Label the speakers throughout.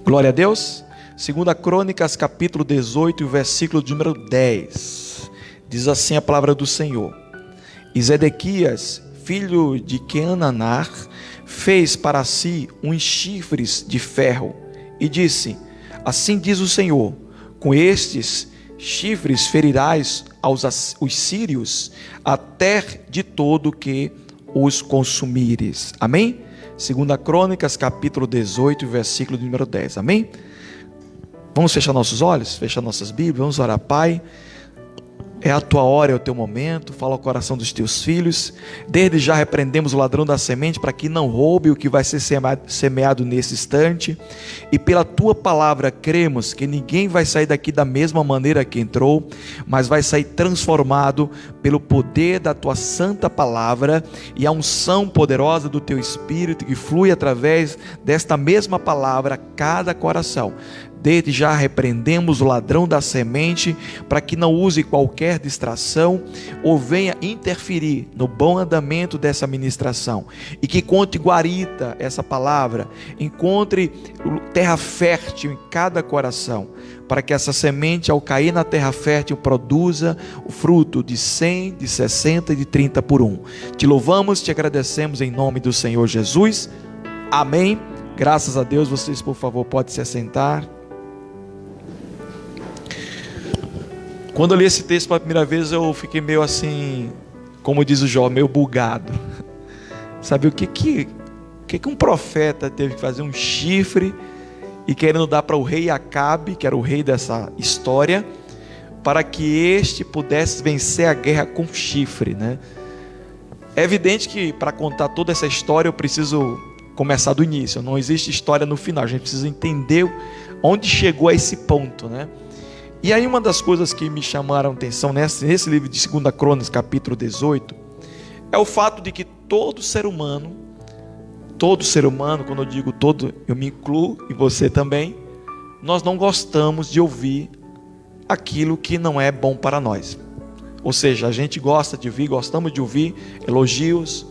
Speaker 1: Glória a Deus. 2 Crônicas, capítulo 18, versículo de número 10. Diz assim a palavra do Senhor: E Zedequias, filho de Queananá, fez para si uns chifres de ferro e disse: Assim diz o Senhor, com estes chifres ferirás os sírios até de todo que os consumires. Amém? 2 Crônicas, capítulo 18, versículo de número 10. Amém? Vamos fechar nossos olhos, fechar nossas Bíblias, vamos orar. Pai, é a tua hora, é o teu momento, fala ao coração dos teus filhos. Desde já repreendemos o ladrão da semente para que não roube o que vai ser semeado nesse instante, e pela tua palavra cremos que ninguém vai sair daqui da mesma maneira que entrou, mas vai sair transformado pelo poder da tua santa palavra e a unção poderosa do teu Espírito que flui através desta mesma palavra a cada coração. Desde já repreendemos o ladrão da semente para que não use qualquer distração ou venha interferir no bom andamento dessa ministração, e que encontre guarita essa palavra, encontre terra fértil em cada coração, para que essa semente, ao cair na terra fértil, produza o fruto de 100, de 60 e de 30 por 1. Te louvamos, te agradecemos em nome do Senhor Jesus. Amém. Graças a Deus. Vocês, por favor, podem se assentar. Quando eu li esse texto pela primeira vez, eu fiquei meio assim, como diz o Jó, meio bugado. Sabe o que um profeta teve que fazer um chifre e querendo dar para o rei Acabe, que era o rei dessa história, para que este pudesse vencer a guerra com chifre, né? É evidente que para contar toda essa história eu preciso começar do início. Não existe história no final. A gente precisa entender onde chegou a esse ponto, né? E aí uma das coisas que me chamaram a atenção nesse livro de 2 Crônicas, capítulo 18, é o fato de que todo ser humano, quando eu digo todo, eu me incluo, e você também, nós não gostamos de ouvir aquilo que não é bom para nós. Ou seja, a gente gostamos de ouvir elogios,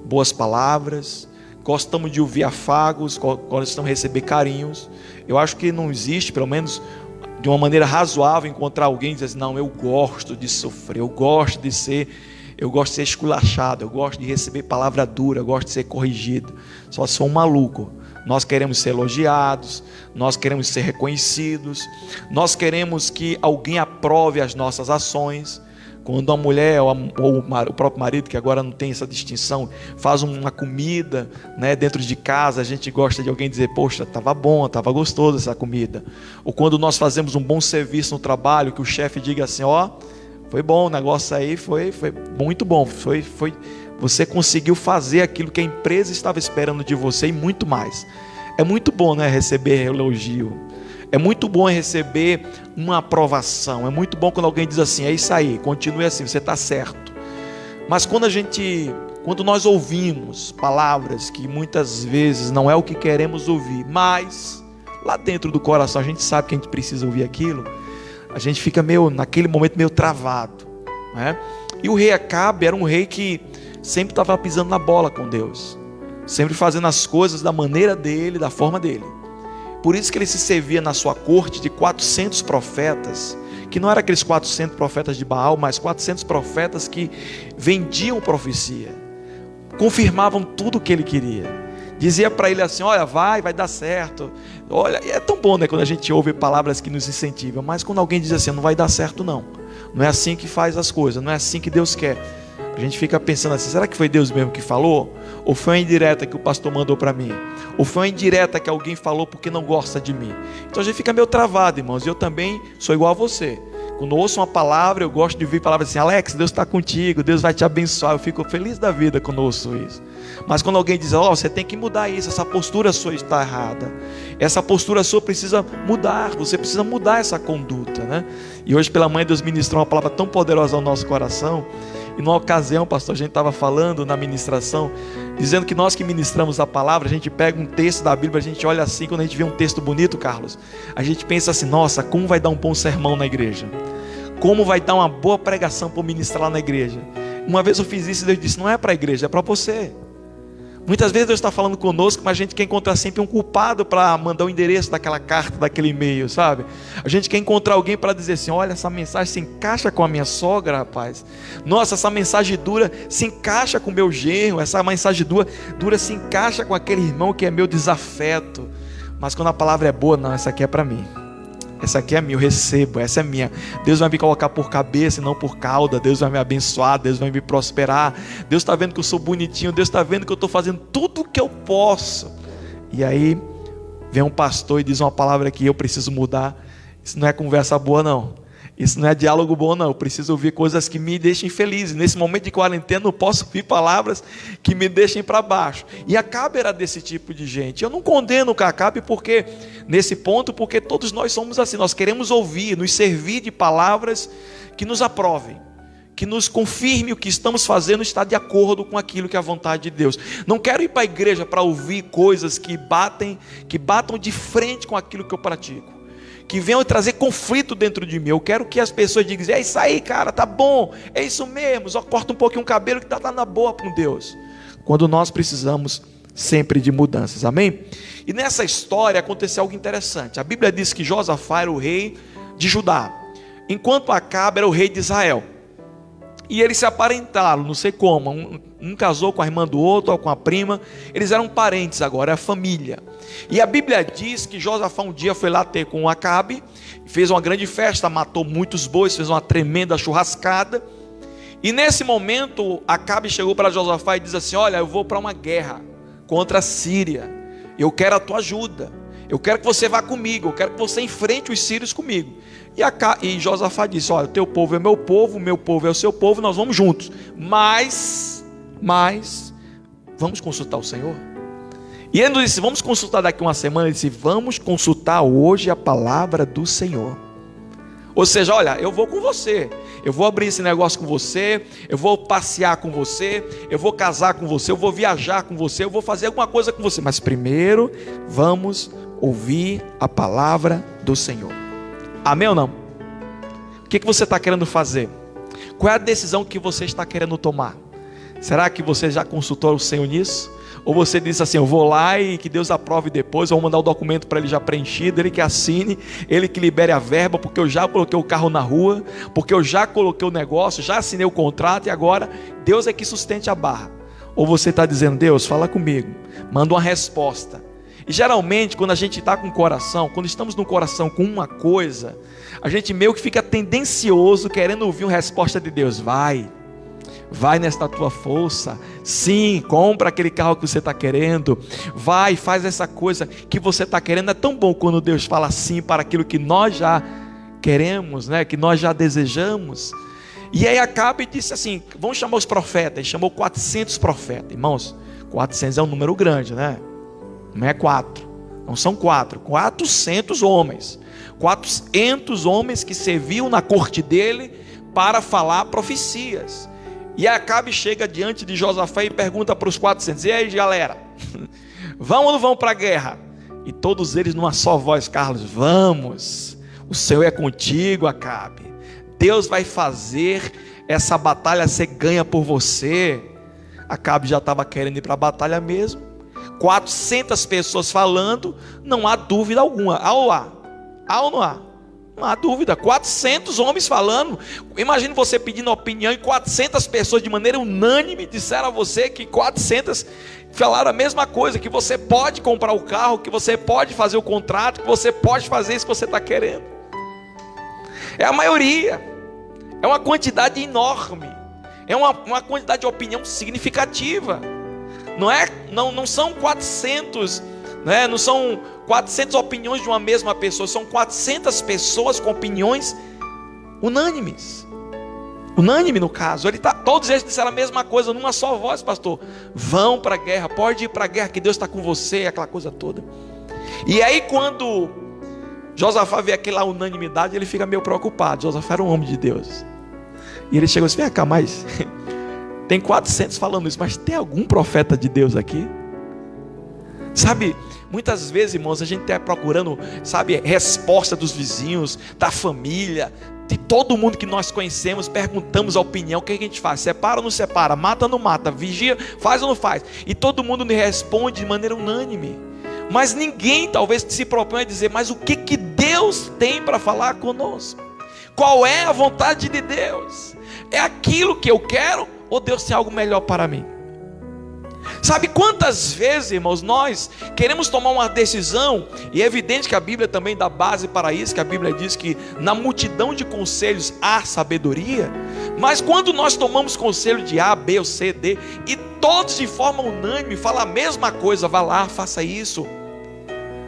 Speaker 1: boas palavras, gostamos de ouvir afagos, gostamos de receber carinhos. Eu acho que não existe, pelo menos de uma maneira razoável, encontrar alguém e dizer assim: não, eu gosto de sofrer, eu gosto de ser esculachado, eu gosto de receber palavra dura, eu gosto de ser corrigido. Só sou um maluco. Nós queremos ser elogiados, nós queremos ser reconhecidos, nós queremos que alguém aprove as nossas ações. Quando uma mulher ou o próprio marido, que agora não tem essa distinção, faz uma comida, né, dentro de casa, a gente gosta de alguém dizer: poxa, estava bom, estava gostoso essa comida. Ou quando nós fazemos um bom serviço no trabalho, que o chefe diga assim: ó, foi bom o negócio aí, foi muito bom, você conseguiu fazer aquilo que a empresa estava esperando de você e muito mais. É muito bom, né, receber elogio. É muito bom receber uma aprovação. É muito bom quando alguém diz assim: é isso aí, continue assim, você está certo. Mas quando nós ouvimos palavras que muitas vezes não é o que queremos ouvir, mas lá dentro do coração a gente sabe que a gente precisa ouvir aquilo, a gente fica naquele momento meio travado, né? E o rei Acabe era um rei que sempre estava pisando na bola com Deus, sempre fazendo as coisas da maneira dele, da forma dele. Por isso que ele se servia na sua corte de 400 profetas, que não eram aqueles 400 profetas de Baal, mas 400 profetas que vendiam profecia, confirmavam tudo o que ele queria, dizia para ele assim: olha, vai dar certo. Olha, é tão bom, né, quando a gente ouve palavras que nos incentivam, mas quando alguém diz assim: não vai dar certo não é assim que faz as coisas, não é assim que Deus quer, a gente fica pensando assim: será que foi Deus mesmo que falou? Ou foi uma indireta que o pastor mandou para mim? Ou foi uma indireta que alguém falou porque não gosta de mim? Então a gente fica meio travado, irmãos. E eu também sou igual a você. Quando eu ouço uma palavra, eu gosto de ouvir palavras assim: Alex, Deus está contigo, Deus vai te abençoar. Eu fico feliz da vida quando eu ouço isso. Mas quando alguém diz: ó, você tem que mudar isso, essa postura sua está errada, essa postura sua precisa mudar, você precisa mudar essa conduta, né? E hoje pela manhã Deus ministrou uma palavra tão poderosa ao nosso coração. E numa ocasião, pastor, a gente estava falando na ministração, dizendo que nós que ministramos a palavra, a gente pega um texto da Bíblia, a gente olha assim, quando a gente vê um texto bonito, Carlos, a gente pensa assim: nossa, como vai dar um bom sermão na igreja, como vai dar uma boa pregação para ministrar lá na igreja. Uma vez eu fiz isso e Deus disse: não é para a igreja, é para você. Muitas vezes Deus está falando conosco, mas a gente quer encontrar sempre um culpado para mandar o endereço daquela carta, daquele e-mail, sabe? A gente quer encontrar alguém para dizer assim: olha, essa mensagem se encaixa com a minha sogra, rapaz. Nossa, essa mensagem dura se encaixa com o meu genro. Essa mensagem dura se encaixa com aquele irmão que é meu desafeto. Mas quando a palavra é boa, não, essa aqui é para mim. Essa aqui é minha, eu recebo, essa é minha. Deus vai me colocar por cabeça e não por cauda. Deus vai me abençoar, Deus vai me prosperar. Deus está vendo que eu sou bonitinho, Deus está vendo que eu estou fazendo tudo o que eu posso. E aí vem um pastor e diz uma palavra que eu preciso mudar. Isso não é conversa boa, não. Isso não é diálogo bom, não. Eu preciso ouvir coisas que me deixem feliz. Nesse momento de quarentena eu posso ouvir palavras que me deixem para baixo. E Acabe era desse tipo de gente. Eu não condeno o Acabe porque, nesse ponto, porque todos nós somos assim. Nós queremos ouvir, nos servir de palavras que nos aprovem, que nos confirme o que estamos fazendo está de acordo com aquilo que é a vontade de Deus. Não quero ir para a igreja para ouvir coisas que batam de frente com aquilo que eu pratico, que venham trazer conflito dentro de mim. Eu quero que as pessoas digam: é isso aí, cara, tá bom, é isso mesmo, só corta um pouquinho o cabelo que tá na boa com Deus. Quando nós precisamos sempre de mudanças, amém? E nessa história aconteceu algo interessante. A Bíblia diz que Josafá era o rei de Judá, enquanto Acabe era o rei de Israel. E eles se aparentaram, não sei como, um casou com a irmã do outro, ou com a prima. Eles eram parentes agora, era família. E a Bíblia diz que Josafá um dia foi lá ter com Acabe, fez uma grande festa, matou muitos bois, fez uma tremenda churrascada. E nesse momento Acabe chegou para Josafá e diz assim: olha, eu vou para uma guerra contra a Síria, eu quero a tua ajuda, eu quero que você vá comigo, eu quero que você enfrente os sírios comigo. E Josafá disse: olha, o teu povo é meu povo, o meu povo é o seu povo, nós vamos juntos, mas vamos consultar o Senhor. E ele não disse: vamos consultar daqui uma semana. Ele disse: vamos consultar hoje a palavra do Senhor. Ou seja, olha, eu vou com você, eu vou abrir esse negócio com você, eu vou passear com você, eu vou casar com você, eu vou viajar com você, eu vou fazer alguma coisa com você, mas primeiro vamos ouvir a palavra do Senhor. Amém ou não? O que você está querendo fazer? Qual é a decisão que você está querendo tomar? Será que você já consultou o Senhor nisso? Ou você disse assim: eu vou lá e que Deus aprove depois, eu vou mandar o documento para ele já preenchido, ele que assine, ele que libere a verba, porque eu já coloquei o carro na rua, porque eu já coloquei o negócio, já assinei o contrato e agora Deus é que sustente a barra. Ou você está dizendo: Deus, fala comigo, manda uma resposta. E geralmente quando a gente está com o coração, quando estamos no coração com uma coisa, a gente meio que fica tendencioso, querendo ouvir uma resposta de Deus. Vai nesta tua força, sim, compra aquele carro que você está querendo, vai, faz essa coisa que você está querendo. É tão bom quando Deus fala sim para aquilo que nós já queremos, né? Que nós já desejamos. E aí Acabe disse assim: vamos chamar os profetas. Ele chamou 400 profetas. Irmãos, 400 é um número grande, né? Não é 4, não são 4, 400 homens. 400 homens que serviam na corte dele para falar profecias. E Acabe chega diante de Josafá e pergunta para os 400: e aí, galera, vão ou não vão para a guerra? E todos eles numa só voz: Carlos, vamos, o Senhor é contigo, Acabe, Deus vai fazer essa batalha ser ganha por você. Acabe já estava querendo ir para a batalha mesmo. 400 pessoas falando, não há dúvida alguma. Há ou não há? Não há dúvida. 400 homens falando. Imagine você pedindo opinião e 400 pessoas de maneira unânime disseram a você que 400 falaram a mesma coisa, que você pode comprar o carro, que você pode fazer o contrato, que você pode fazer isso que você está querendo. É a maioria. É uma quantidade enorme. É uma quantidade de opinião significativa. Não são 400, né? Não são 400 opiniões de uma mesma pessoa, são 400 pessoas com opiniões unânimes. Unânime no caso. Todos eles disseram a mesma coisa, numa só voz: pastor, vão para a guerra, pode ir para a guerra que Deus está com você, aquela coisa toda. E aí quando Josafá vê aquela unanimidade, ele fica meio preocupado. Josafá era um homem de Deus. E ele chegou assim: vem cá, mas tem 400 falando isso, mas tem algum profeta de Deus aqui? Sabe, muitas vezes, irmãos, a gente está procurando, sabe, resposta dos vizinhos, da família, de todo mundo que nós conhecemos, perguntamos a opinião, o que a gente faz? Separa ou não separa? Mata ou não mata? Vigia, faz ou não faz? E todo mundo me responde de maneira unânime. Mas ninguém talvez se propõe a dizer, mas o que Deus tem para falar conosco? Qual é a vontade de Deus? É aquilo que eu quero ou Deus tem algo melhor para mim? Sabe quantas vezes, irmãos, nós queremos tomar uma decisão, e é evidente que a Bíblia também dá base para isso, que a Bíblia diz que na multidão de conselhos há sabedoria, mas quando nós tomamos conselho de A, B ou C, D, e todos de forma unânime falam a mesma coisa, vá lá, faça isso,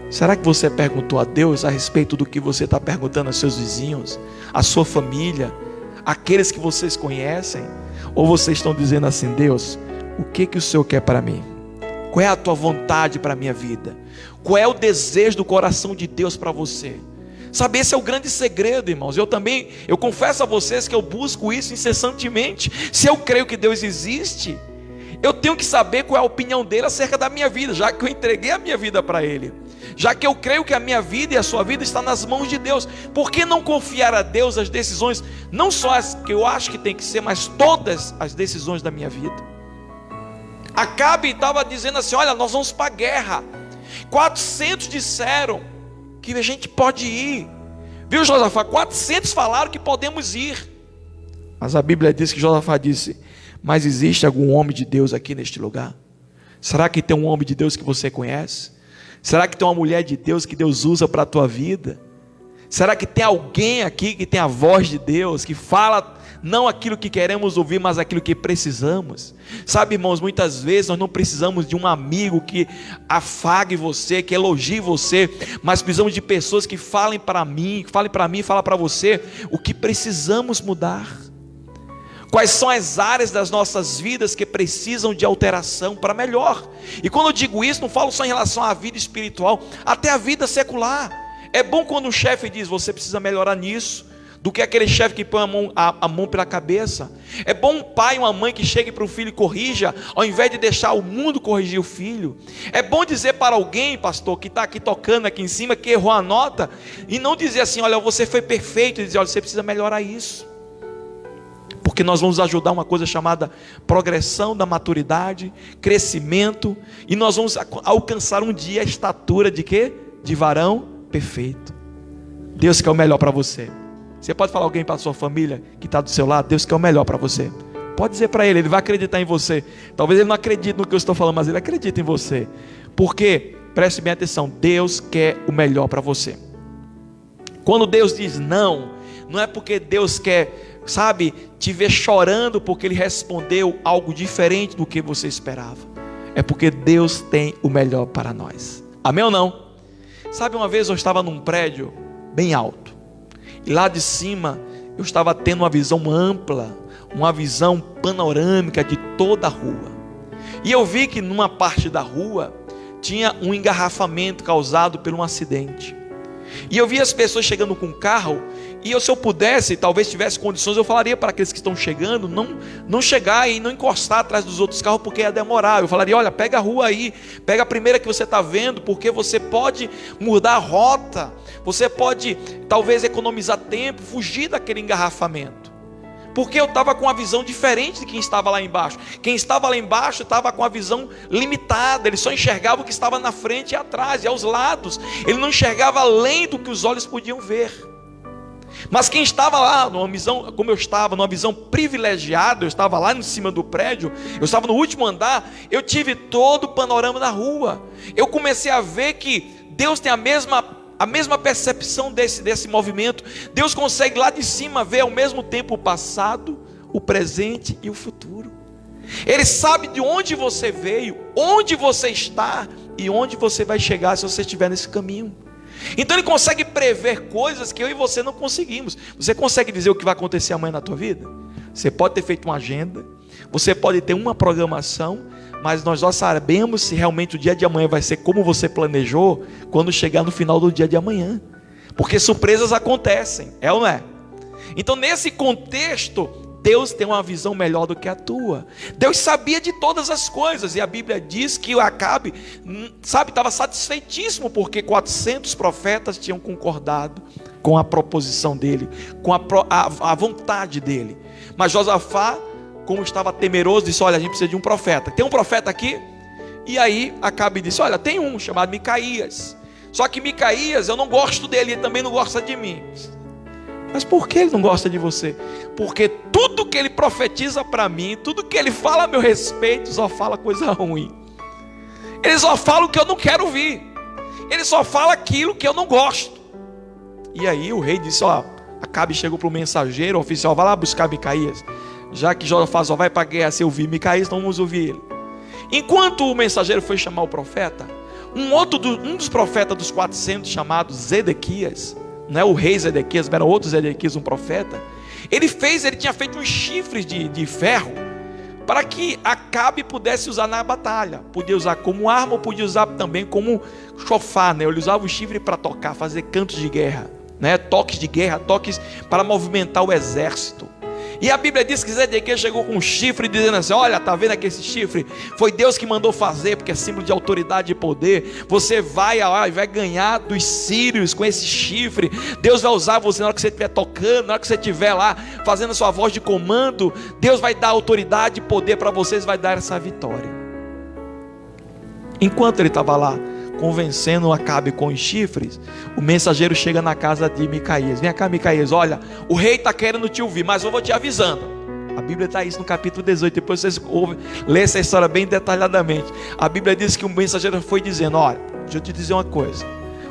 Speaker 1: será que você perguntou a Deus a respeito do que você está perguntando aos seus vizinhos, à sua família, aqueles que vocês conhecem? Ou vocês estão dizendo assim, Deus, o que o Senhor quer para mim? Qual é a tua vontade para a minha vida? Qual é o desejo do coração de Deus para você? Sabe, esse é o grande segredo, irmãos. Eu confesso a vocês que eu busco isso incessantemente. Se eu creio que Deus existe, eu tenho que saber qual é a opinião dele acerca da minha vida, já que eu entreguei a minha vida para ele, já que eu creio que a minha vida e a sua vida está nas mãos de Deus. Por que não confiar a Deus as decisões, não só as que eu acho que tem que ser, mas todas as decisões da minha vida? Acabe estava dizendo assim, olha, nós vamos para a guerra. 400 disseram que a gente pode ir. Viu, Josafá? 400 falaram que podemos ir. Mas a Bíblia diz que Josafá disse, mas existe algum homem de Deus aqui neste lugar? Será que tem um homem de Deus que você conhece? Será que tem uma mulher de Deus que Deus usa para a tua vida? Será que tem alguém aqui que tem a voz de Deus, que fala não aquilo que queremos ouvir, mas aquilo que precisamos? Sabe, irmãos, muitas vezes nós não precisamos de um amigo que afague você, que elogie você, mas precisamos de pessoas que falem para mim, falem para você o que precisamos mudar. Quais são as áreas das nossas vidas que precisam de alteração para melhor? E quando eu digo isso, não falo só em relação à vida espiritual, até a vida secular. É bom quando um chefe diz, você precisa melhorar nisso, do que aquele chefe que põe a mão pela cabeça. É bom um pai e uma mãe que chegue para o filho e corrija, ao invés de deixar o mundo corrigir o filho. É bom dizer para alguém, pastor, que está aqui tocando aqui em cima, que errou a nota, e não dizer assim, olha, você foi perfeito, e dizer, olha, você precisa melhorar isso. Porque nós vamos ajudar uma coisa chamada progressão da maturidade, crescimento, e nós vamos alcançar um dia a estatura de quê? De varão perfeito. Deus quer o melhor para você. Você pode falar alguém para a sua família que está do seu lado, Deus quer o melhor para você. Pode dizer para ele vai acreditar em você. Talvez ele não acredite no que eu estou falando, mas ele acredita em você. Porque, preste bem atenção, Deus quer o melhor para você. Quando Deus diz não, não é porque Deus quer, sabe, te ver chorando porque Ele respondeu algo diferente do que você esperava. É porque Deus tem o melhor para nós. Amém ou não? Sabe, uma vez eu estava num prédio bem alto, e lá de cima eu estava tendo uma visão ampla, uma visão panorâmica de toda a rua. E eu vi que numa parte da rua tinha um engarrafamento causado por um acidente. E eu vi as pessoas chegando com carro, e se eu pudesse, talvez tivesse condições, eu falaria para aqueles que estão chegando, não chegar e não encostar atrás dos outros carros, porque ia demorar. Eu falaria, olha, pega a rua aí, pega a primeira que você está vendo, porque você pode mudar a rota, você pode talvez economizar tempo, fugir daquele engarrafamento. Porque eu estava com uma visão diferente de quem estava lá embaixo. Quem estava lá embaixo estava com a visão limitada, ele só enxergava o que estava na frente e atrás, e aos lados, ele não enxergava além do que os olhos podiam ver. Mas quem estava lá, numa visão, como eu estava, numa visão privilegiada, eu estava lá em cima do prédio, eu estava no último andar, eu tive todo o panorama da rua. Eu comecei a ver que Deus tem a mesma percepção desse movimento. Deus consegue lá de cima ver ao mesmo tempo o passado, o presente e o futuro. Ele sabe de onde você veio, onde você está e onde você vai chegar se você estiver nesse caminho. Então ele consegue prever coisas que eu e você não conseguimos. Você consegue dizer o que vai acontecer amanhã na tua vida? Você pode ter feito uma agenda, você pode ter uma programação, mas nós só sabemos se realmente o dia de amanhã vai ser como você planejou quando chegar no final do dia de amanhã. Porque surpresas acontecem, é ou não é? Então nesse contexto, Deus tem uma visão melhor do que a tua. Deus sabia de todas as coisas, e a Bíblia diz que o Acabe, estava satisfeitíssimo, porque 400 profetas tinham concordado com a proposição dele, com a vontade dele. Mas Josafá, como estava temeroso, disse: olha, a gente precisa de um profeta. Tem um profeta aqui? E aí Acabe disse: olha, tem um chamado Micaías. Só que Micaías, eu não gosto dele, ele também não gosta de mim. Mas por que ele não gosta de você? Porque tudo que ele profetiza para mim, tudo que ele fala a meu respeito, só fala coisa ruim. Ele só fala o que eu não quero ouvir. Ele só fala aquilo que eu não gosto. E aí o rei disse: ó, Acabe chegou para o mensageiro, o oficial: vai lá buscar Micaías. Já que Josafá só vai para a guerra se ouvir Micaías, então vamos ouvir ele. Enquanto o mensageiro foi chamar o profeta, um dos profetas dos 400, chamado Zedequias, não é o rei Zedequias, mas era outro Zedequias, um profeta. Ele tinha feito uns chifres de ferro, para que Acabe pudesse usar na batalha. Podia usar como arma, ou podia usar também como chofar, né? Ele usava o chifre para tocar, fazer cantos de guerra, né? Toques de guerra, toques para movimentar o exército. E a Bíblia diz que Zedequias chegou com um chifre, dizendo assim: olha, está vendo aqui esse chifre? Foi Deus que mandou fazer, porque é símbolo de autoridade e poder. Você vai ganhar dos sírios com esse chifre. Deus vai usar você na hora que você estiver tocando, na hora que você estiver lá fazendo a sua voz de comando. Deus vai dar autoridade e poder para vocês, vai dar essa vitória. Enquanto ele estava lá convencendo Acabe com os chifres, o mensageiro chega na casa de Micaías: vem cá, Micaías, olha, o rei está querendo te ouvir, mas eu vou te avisando. A Bíblia está isso no capítulo 18, depois vocês lê essa história bem detalhadamente. A Bíblia diz que o mensageiro foi dizendo: olha, deixa eu te dizer uma coisa,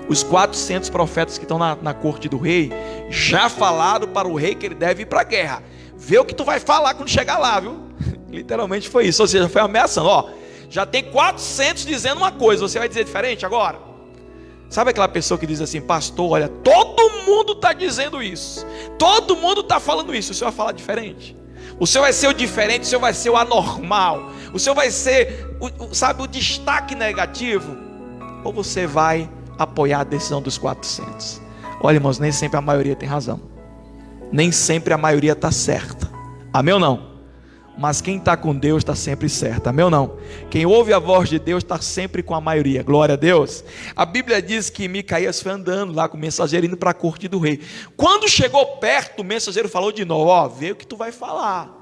Speaker 1: os 400 profetas que estão na corte do rei, já falaram para o rei que ele deve ir para a guerra. Vê o que tu vai falar quando chegar lá, viu? Literalmente foi isso, ou seja, foi ameaçando: ó, já tem 400 dizendo uma coisa, você vai dizer diferente agora? Sabe aquela pessoa que diz assim: pastor, olha, todo mundo está dizendo isso, todo mundo está falando isso, o senhor vai falar diferente? O senhor vai ser o diferente, o senhor vai ser o anormal, o senhor vai ser o destaque negativo? Ou você vai apoiar a decisão dos 400? Olha, irmãos, nem sempre a maioria tem razão, nem sempre a maioria está certa, amém ou não? Mas quem está com Deus está sempre certo, amém ou não? Quem ouve a voz de Deus está sempre com a maioria, glória a Deus. A Bíblia diz que Micaías foi andando lá com o mensageiro, indo para a corte do rei. Quando chegou perto, o mensageiro falou de novo: ó, vê o que tu vai falar.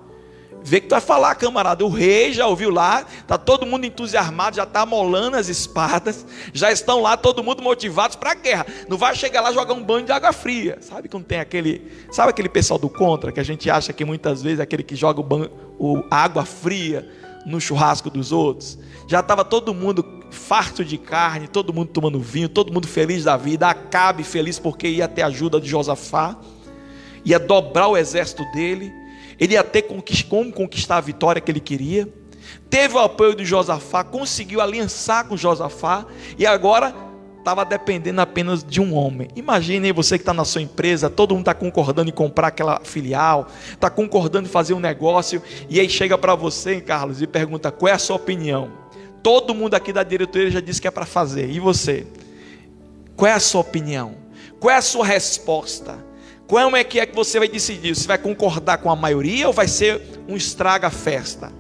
Speaker 1: Vê o que tu vai falar, camarada. O rei já ouviu lá, está todo mundo entusiasmado, já está amolando as espadas, já estão lá todo mundo motivados para a guerra. Não vai chegar lá jogar um banho de água fria. Sabe quando tem sabe aquele pessoal do contra, que a gente acha que muitas vezes é aquele que joga a água fria no churrasco dos outros? Já estava todo mundo farto de carne, todo mundo tomando vinho, todo mundo feliz da vida. Acabe feliz porque ia ter ajuda de Josafá, ia dobrar o exército dele, ele ia ter como conquistar a vitória que ele queria. Teve o apoio de Josafá, conseguiu aliançar com Josafá, e agora estava dependendo apenas de um homem. Imagine você que está na sua empresa, todo mundo está concordando em comprar aquela filial, está concordando em fazer um negócio, e aí chega para você, Carlos, e pergunta: qual é a sua opinião? Todo mundo aqui da diretoria já disse que é para fazer, e você? Qual é a sua opinião? Qual é a sua resposta? Como é que você vai decidir? Você vai concordar com a maioria, ou vai ser um estraga-festa?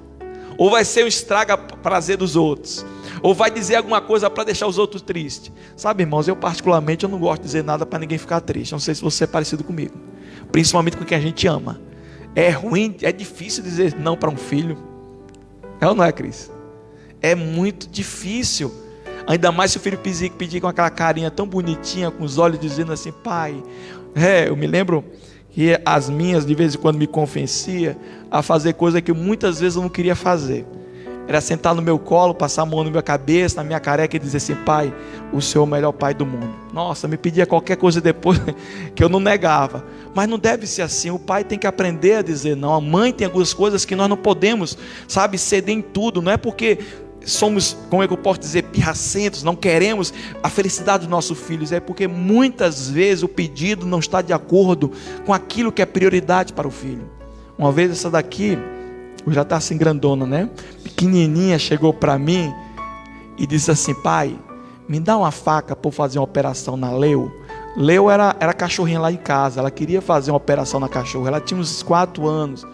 Speaker 1: Ou vai ser um estraga-prazer dos outros? Ou vai dizer alguma coisa para deixar os outros tristes? Sabe, irmãos, eu particularmente não gosto de dizer nada para ninguém ficar triste. Não sei se você é parecido comigo, principalmente com quem a gente ama. É ruim, é difícil dizer não para um filho. É ou não é, Cris? É muito difícil. Ainda mais se o filho pedir com aquela carinha tão bonitinha, com os olhos dizendo assim: pai. Eu me lembro que as minhas de vez em quando me convencia a fazer coisa que muitas vezes eu não queria fazer. Era sentar no meu colo, passar a mão na minha cabeça, na minha careca, e dizer assim: pai, o Senhor é o melhor pai do mundo. Nossa, me pedia qualquer coisa depois que eu não negava. Mas não deve ser assim. O pai tem que aprender a dizer não. A mãe tem algumas coisas que nós não podemos, ceder em tudo. Não é porque somos, como é que eu posso dizer, pirracentos, não queremos a felicidade dos nossos filhos. É porque muitas vezes o pedido não está de acordo com aquilo que é prioridade para o filho. Uma vez essa daqui, já está assim grandona, né? Pequenininha, chegou para mim e disse assim: pai, me dá uma faca para eu fazer uma operação na Leo. Leo era cachorrinha lá em casa, ela queria fazer uma operação na cachorra, ela tinha uns 4 anos.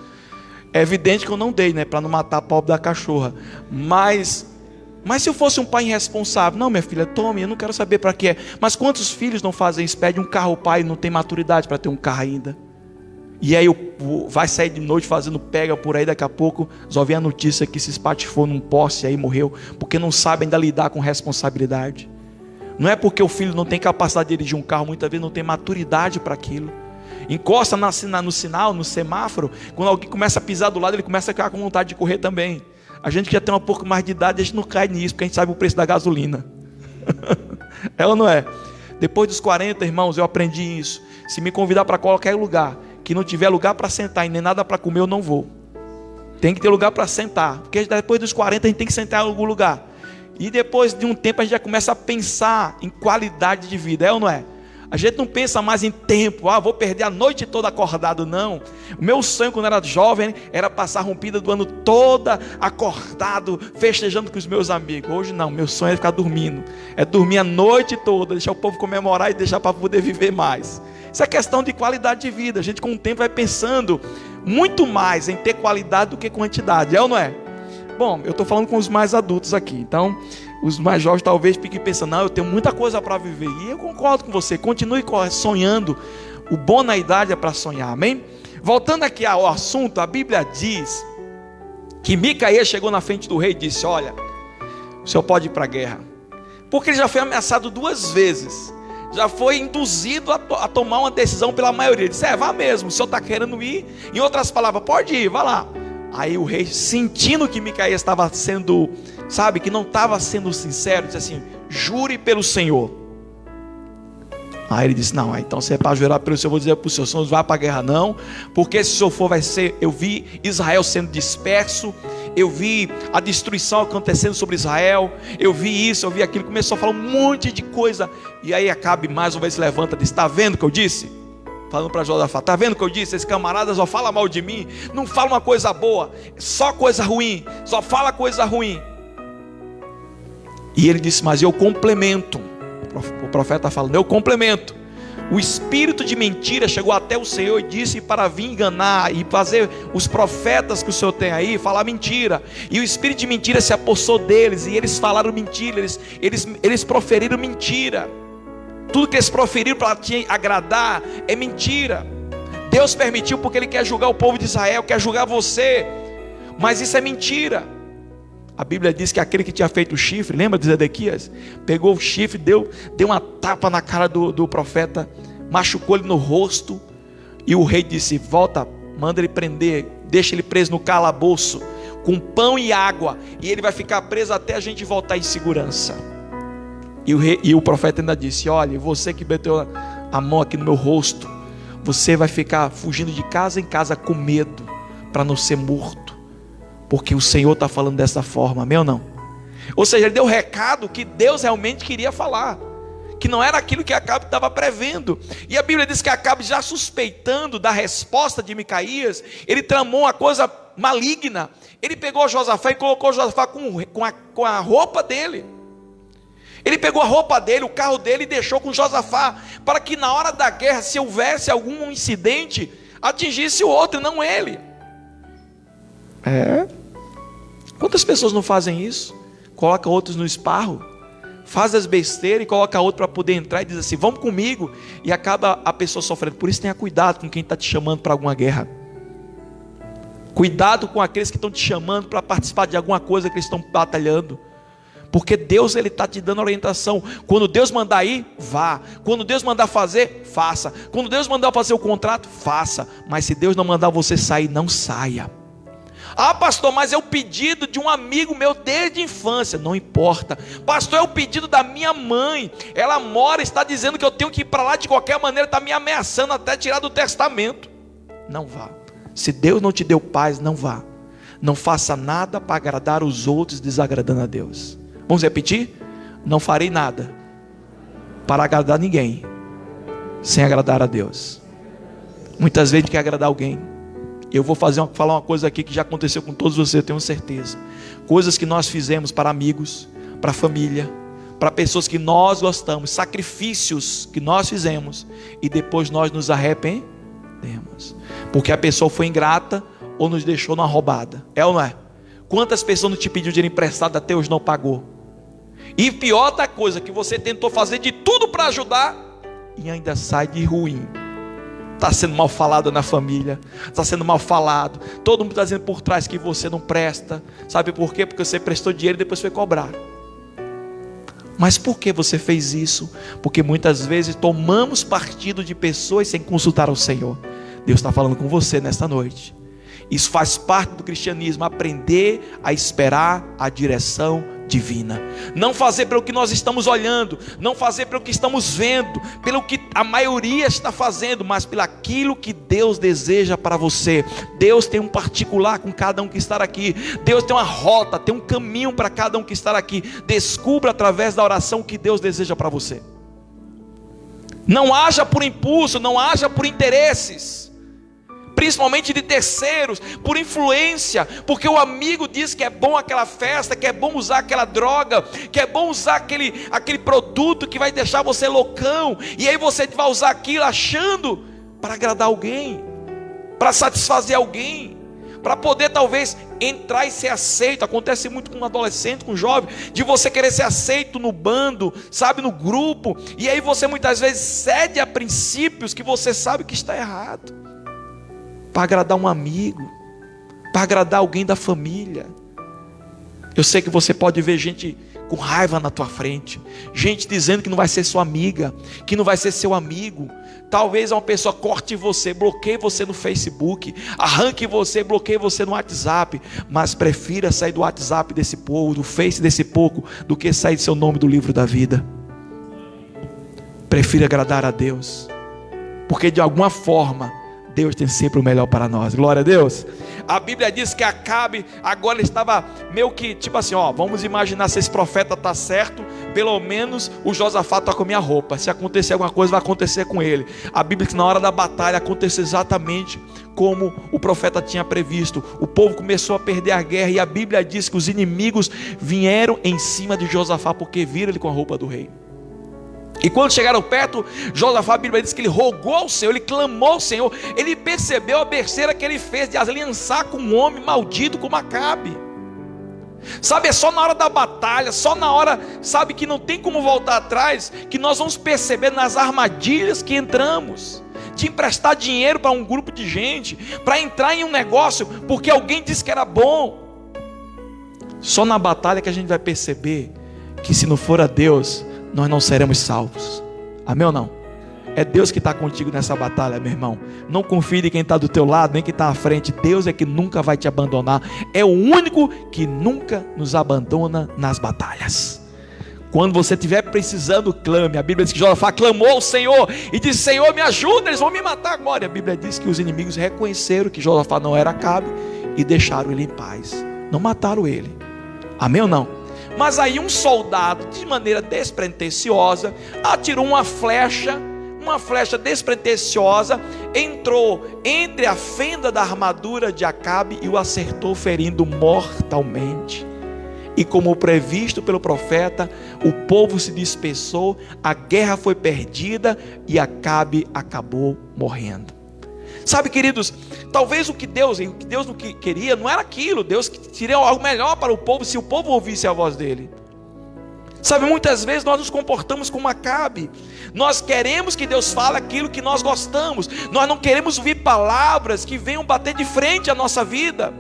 Speaker 1: É evidente que eu não dei, né, para não matar a pobre da cachorra, mas Mas se eu fosse um pai irresponsável, não, minha filha, tome, eu não quero saber para quê. Mas quantos filhos não fazem isso? Pede um carro ao pai e não tem maturidade para ter um carro ainda. E aí vai sair de noite fazendo pega por aí, daqui a pouco só vem a notícia que se espatifou num poste e aí morreu, porque não sabe ainda lidar com responsabilidade. Não é porque o filho não tem capacidade de dirigir um carro, muitas vezes não tem maturidade para aquilo. Encosta no sinal, no semáforo, quando alguém começa a pisar do lado, ele começa a ficar com vontade de correr também. A gente que já tem um pouco mais de idade, a gente não cai nisso, porque a gente sabe o preço da gasolina. É ou não é? Depois dos 40, irmãos, eu aprendi isso. Se me convidar para qualquer lugar, que não tiver lugar para sentar e nem nada para comer, eu não vou. Tem que ter lugar para sentar, porque depois dos 40 a gente tem que sentar em algum lugar. E depois de um tempo a gente já começa a pensar em qualidade de vida, é ou não é? A gente não pensa mais em tempo, vou perder a noite toda acordado, não. O meu sonho quando era jovem era passar a rompida do ano toda acordado, festejando com os meus amigos. Hoje não, meu sonho é ficar dormindo. É dormir a noite toda, deixar o povo comemorar e deixar para poder viver mais. Isso é questão de qualidade de vida. A gente com o tempo vai pensando muito mais em ter qualidade do que quantidade, é ou não é? Bom, eu estou falando com os mais adultos aqui, então os mais jovens talvez fiquem pensando, não, eu tenho muita coisa para viver. E eu concordo com você, continue sonhando. O bom na idade é para sonhar, amém? Voltando aqui ao assunto, a Bíblia diz que Micaías chegou na frente do rei e disse: olha, o senhor pode ir para a guerra, porque ele já foi ameaçado 2 vezes, já foi induzido a tomar uma decisão pela maioria. Ele disse: vá mesmo, o senhor está querendo ir. Em outras palavras, pode ir, vá lá. Aí o rei, sentindo que Micaías estava sendo, que não estava sendo sincero, disse assim: jure pelo Senhor. Aí ele disse: não, então se é para jurar pelo Senhor, eu vou dizer para o senhor não vai para a guerra não, porque se o senhor for, vai ser, eu vi Israel sendo disperso, eu vi a destruição acontecendo sobre Israel, eu vi isso, eu vi aquilo. Começou a falar um monte de coisa, e aí Acabe mais uma vez se levanta e diz: está vendo o que eu disse? Falando para Josafá: está vendo o que eu disse? Esse camarada só fala mal de mim, não fala uma coisa boa, só coisa ruim, só fala coisa ruim. E ele disse: mas eu complemento. O profeta está falando: eu complemento. O espírito de mentira chegou até o Senhor e disse para vir enganar e fazer os profetas que o Senhor tem aí falar mentira. E o espírito de mentira se apossou deles, e eles falaram mentira, eles proferiram mentira. Tudo que eles proferiram para te agradar é mentira. Deus permitiu porque Ele quer julgar o povo de Israel, quer julgar você, mas isso é mentira. A Bíblia diz que aquele que tinha feito o chifre, lembra de Zedequias? Pegou o chifre, deu uma tapa na cara do profeta, machucou ele no rosto, e o rei disse: volta, manda ele prender, deixa ele preso no calabouço, com pão e água, e ele vai ficar preso até a gente voltar em segurança. E o profeta ainda disse: olha, você que meteu a mão aqui no meu rosto, você vai ficar fugindo de casa em casa com medo, para não ser morto, porque o Senhor está falando dessa forma, amém ou não? Ou seja, ele deu o recado que Deus realmente queria falar, que não era aquilo que Acabe estava prevendo. E a Bíblia diz que Acabe, já suspeitando da resposta de Micaías, ele tramou uma coisa maligna. Ele pegou Josafá e colocou Josafá com a roupa dele. Ele pegou a roupa dele, o carro dele, e deixou com Josafá, para que na hora da guerra, se houvesse algum incidente, atingisse o outro e não ele. Quantas pessoas não fazem isso? Coloca outros no esparro, faz as besteiras e coloca outro para poder entrar e diz assim: vamos comigo, e acaba a pessoa sofrendo. Por isso tenha cuidado com quem está te chamando para alguma guerra. Cuidado com aqueles que estão te chamando para participar de alguma coisa que eles estão batalhando. Porque Deus, Ele está te dando orientação. Quando Deus mandar ir, vá. Quando Deus mandar fazer, faça. Quando Deus mandar fazer o contrato, faça. Mas se Deus não mandar você sair, não saia. Pastor, mas é o pedido de um amigo meu desde a infância. Não importa. Pastor, é o pedido da minha mãe. Ela mora, está dizendo que eu tenho que ir para lá de qualquer maneira, está me ameaçando até tirar do testamento. Não vá. Se Deus não te deu paz, não vá. Não faça nada para agradar os outros, desagradando a Deus. Vamos repetir? Não farei nada para agradar ninguém sem agradar a Deus. Muitas vezes quer agradar alguém. Eu vou falar uma coisa aqui que já aconteceu com todos vocês, eu tenho certeza. Coisas que nós fizemos para amigos, para família, para pessoas que nós gostamos, sacrifícios que nós fizemos, e depois nós nos arrependemos, porque a pessoa foi ingrata ou nos deixou numa roubada. É ou não é? Quantas pessoas não te pediram dinheiro emprestado, até hoje não pagou? E pior da coisa, que você tentou fazer de tudo para ajudar e ainda sai de ruim. Está sendo mal falado na família, está sendo mal falado, todo mundo está dizendo por trás que você não presta. Sabe por quê? Porque você prestou dinheiro e depois foi cobrar. Mas por que você fez isso? Porque muitas vezes tomamos partido de pessoas sem consultar o Senhor. Deus está falando com você nesta noite. Isso faz parte do cristianismo, aprender a esperar a direção divina. Não fazer pelo que nós estamos olhando, não fazer pelo que estamos vendo, pelo que a maioria está fazendo, mas pelo aquilo que Deus deseja para você. Deus tem um particular com cada um que está aqui. Deus tem uma rota, tem um caminho para cada um que está aqui. Descubra através da oração o que Deus deseja para você. Não haja por impulso, não haja por interesses, principalmente de terceiros, por influência, porque o amigo diz que é bom aquela festa, que é bom usar aquela droga, que é bom usar aquele produto que vai deixar você loucão, e aí você vai usar aquilo achando para agradar alguém, para satisfazer alguém, para poder talvez entrar e ser aceito. Acontece muito com um adolescente, com um jovem, de você querer ser aceito no bando, sabe, no grupo, e aí você muitas vezes cede a princípios que você sabe que está errado, para agradar um amigo, para agradar alguém da família. Eu sei que você pode ver gente com raiva na tua frente, gente dizendo que não vai ser sua amiga, que não vai ser seu amigo. Talvez uma pessoa corte você, bloqueie você no Facebook, arranque você, bloqueie você no WhatsApp, mas prefira sair do WhatsApp desse povo, do Face desse povo, do que sair do seu nome do livro da vida. Prefira agradar a Deus, porque de alguma forma Deus tem sempre o melhor para nós. Glória a Deus. A Bíblia diz que Acabe agora estava meio que tipo assim, vamos imaginar se esse profeta está certo, pelo menos o Josafá está com a minha roupa. Se acontecer alguma coisa, vai acontecer com ele. A Bíblia diz que na hora da batalha aconteceu exatamente como o profeta tinha previsto. O povo começou a perder a guerra, e a Bíblia diz que os inimigos vieram em cima de Josafá, porque viram ele com a roupa do rei. E quando chegaram perto, Josafá, a Bíblia diz que ele rogou ao Senhor, ele clamou ao Senhor, ele percebeu a besteira que ele fez de aliançar com um homem maldito como Acabe. Sabe, é só na hora da batalha, só na hora, sabe, que não tem como voltar atrás, que nós vamos perceber nas armadilhas que entramos, de emprestar dinheiro para um grupo de gente, para entrar em um negócio, porque alguém disse que era bom. Só na batalha que a gente vai perceber que se não for a Deus, nós não seremos salvos. Amém ou não? É Deus que está contigo nessa batalha, meu irmão. Não confie em quem está do teu lado, nem quem está à frente. Deus é que nunca vai te abandonar. É o único que nunca nos abandona nas batalhas. Quando você estiver precisando, clame. A Bíblia diz que Josafá clamou ao Senhor e disse: Senhor, me ajuda, eles vão me matar agora. E a Bíblia diz que os inimigos reconheceram que Josafá não era Acabe e deixaram ele em paz. Não mataram ele. Amém ou não? Mas aí um soldado, de maneira despretensiosa, atirou uma flecha despretensiosa, entrou entre a fenda da armadura de Acabe e o acertou, ferindo mortalmente. E como previsto pelo profeta, o povo se dispersou, a guerra foi perdida e Acabe acabou morrendo. Sabe, queridos, talvez o que Deus não queria não era aquilo. Deus queria algo melhor para o povo, se o povo ouvisse a voz dele. Sabe, muitas vezes nós nos comportamos como Acabe. Nós queremos que Deus fale aquilo que nós gostamos. Nós não queremos ouvir palavras que venham bater de frente à nossa vida.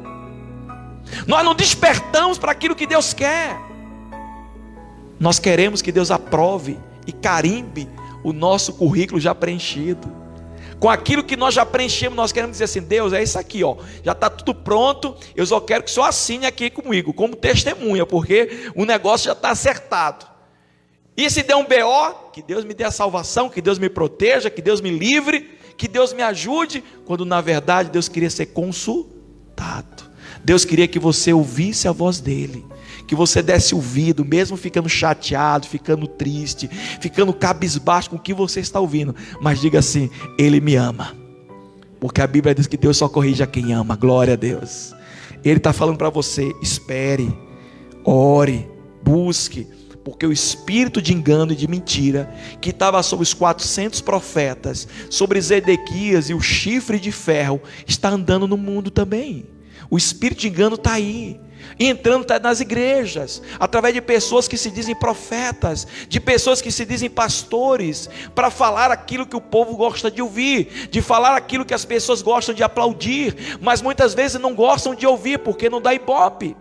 Speaker 1: Nós não despertamos para aquilo que Deus quer. Nós queremos que Deus aprove e carimbe o nosso currículo já preenchido. Com aquilo que nós já preenchemos, nós queremos dizer assim: Deus, é isso aqui, já está tudo pronto, eu só quero que o Senhor assine aqui comigo, como testemunha, porque o negócio já está acertado. E se der um BO, que Deus me dê a salvação, que Deus me proteja, que Deus me livre, que Deus me ajude, quando na verdade Deus queria ser consultado. Deus queria que você ouvisse a voz dele, que você desse ouvido, mesmo ficando chateado, ficando triste, ficando cabisbaixo com o que você está ouvindo, mas diga assim: ele me ama, porque a Bíblia diz que Deus só corrige a quem ama. Glória a Deus. Ele está falando para você: espere, ore, busque, porque o espírito de engano e de mentira que estava sobre os 400 profetas, sobre Zedequias e o chifre de ferro, está andando no mundo também. O espírito de engano está aí, e entrando nas igrejas, através de pessoas que se dizem profetas, de pessoas que se dizem pastores, para falar aquilo que o povo gosta de ouvir, de falar aquilo que as pessoas gostam de aplaudir, mas muitas vezes não gostam de ouvir, porque não dá ibope.